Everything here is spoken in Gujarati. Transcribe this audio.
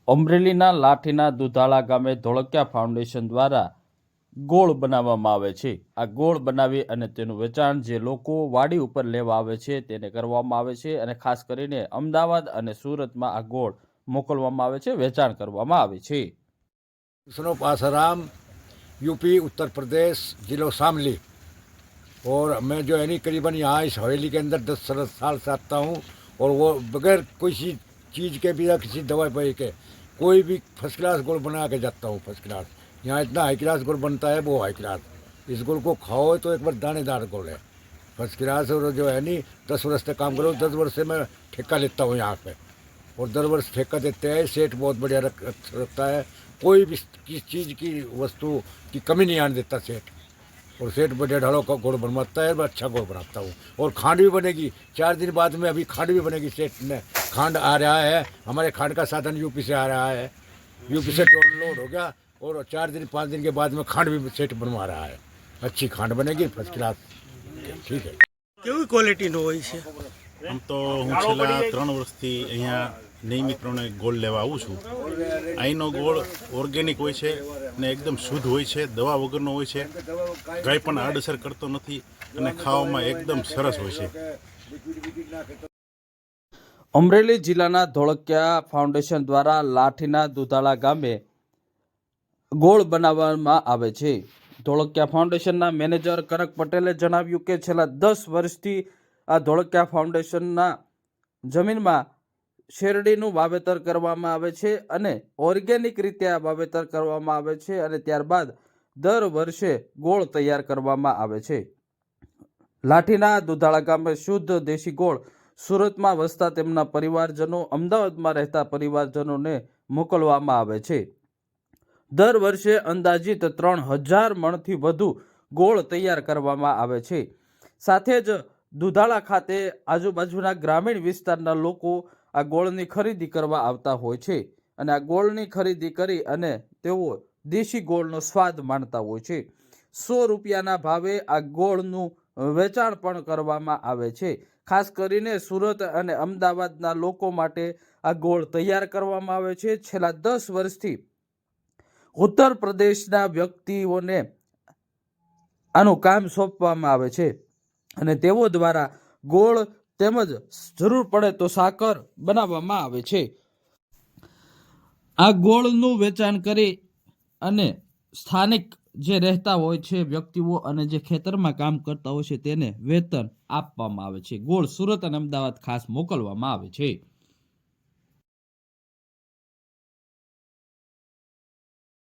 અમરેલીના લાઠીના દુધાળા ગામે ધોળકિયા ફાઉન્ડેશન દ્વારા ગોળ બનાવવામાં આવે છે। આ ગોળ બનાવી અને તેનું વેચાણ જે લોકો વાડી ઉપર લેવા આવે છે તેને કરવામાં આવે છે અને ખાસ કરીને અમદાવાદ અને સુરતમાં આ ગોળ મોકલવામાં આવે છે, વેચાણ કરવામાં આવે છે। स्नोप आसाराम, यूपी, उत्तर प्रदेश, जिला शामली। और मैं जो है नहीं करीबन यहाँ इस हवेली के अंदर 10 साल से आता हूँ। और वो बगैर किसी चीज़ के भी या किसी दवाई पाई के कोई भी फर्स्ट क्लास गुड़ बना के जाता हूँ। फर्स्ट क्लास यहाँ इतना हाई क्लास गुड़ बनता है, वो हाई क्लास। इस गुड़ को खाओ तो एक बार दानेदार गुड़ है, फर्स्ट क्लास। और जो है नहीं 10 वर्ष से काम करो, 10 वर्ष से मैं ठेका लेता हूँ यहाँ पे। और 10 वर्ष ठेका देते हैं। सेठ बहुत बढ़िया रखता है, कोई भी किस चीज़ की वस्तु की कमी नहीं आने देता सेठ। और सेठ बढ़िया ढालों का गुड़ बनवाता है, अच्छा गुड़ बनाता हूँ। और खांड भी बनेगी 4 दिन बाद में, अभी खांड भी बनेगी। सेठ ने खांड आ रहा है, हमारे खांड का साधन यूपी से आ रहा है, यूपी से लोड हो गया। और 4 दिन 5 दिन के बाद में खांड भी सेठ बनवा रहा है, अच्छी खांड बनेगी, फर्स्ट क्लास। ठीक है। કેવી ક્વોલિટીનો હોય છે? આમ તો હું છેલ્લા 3 વર્ષથી અહીંયા નિયમિતપણે ગોળ લેવા આવું છું। અહીંનો ગોળ ઓર્ગેનિક હોય છે અને એકદમ શુદ્ધ હોય છે, દવા વગરનો હોય છે, કંઈ પણ આડઅસર કરતો નથી અને ખાવામાં એકદમ સરસ હોય છે। અમરેલી જિલ્લાના ધોળકિયા ફાઉન્ડેશન દ્વારા લાઠીના દુધાળા ગામે ગોળ બનાવવામાં આવે છે। ધોળકિયા ફાઉન્ડેશનના મેનેજર કનક પટેલે જણાવ્યું કે છેલ્લા 10 વર્ષથી આ ધોળકિયા ફાઉન્ડેશનના જમીનમાં શેરડીનું વાવેતર કરવામાં આવે છે અને ઓર્ગેનિક રીતે આ વાવેતર કરવામાં આવે છે અને ત્યારબાદ દર વર્ષે ગોળ તૈયાર કરવામાં આવે છે। લાઠીના દુધાળા ગામે શુદ્ધ દેશી ગોળ સુરતમાં વસતા તેમના પરિવારજનો, અમદાવાદમાં રહેતા પરિવારજનોને મોકલવામાં આવે છે। દર વર્ષે અંદાજિત 3000 મણથી વધુ ગોળ તૈયાર કરવામાં આવે છે। સાથે જ દુધાળા ખાતે આજુબાજુના ગ્રામીણ વિસ્તારના લોકો આ ગોળની ખરીદી કરવા આવતા હોય છે અને આ ગોળની ખરીદી કરી અને તેઓ દેશી ગોળનો સ્વાદ માણતા હોય છે। 100 રૂપિયાના ભાવે આ ગોળનું વેચાણ પણ કરવામાં આવે છે। ખાસ કરીને સુરત અને અમદાવાદના લોકો માટે આ ગોળ તૈયાર કરવામાં આવે છે। છેલ્લા 10 વર્ષથી ઉત્તર પ્રદેશના વ્યક્તિઓને આનું કામ સોંપવામાં આવે છે અને તેઓ દ્વારા ગોળ તેમજ જરૂર પડે તો સાકર બનાવવામાં આવે છે। આ ગોળનું વેચાણ કરી અને સ્થાનિક જે રહેતા હોય છે વ્યક્તિઓ અને જે ખેતરમાં કામ કરતા હોય છે તેને વેતન આપવામાં આવે છે। ગોળ સુરત અને અમદાવાદ ખાસ મોકલવામાં આવે છે।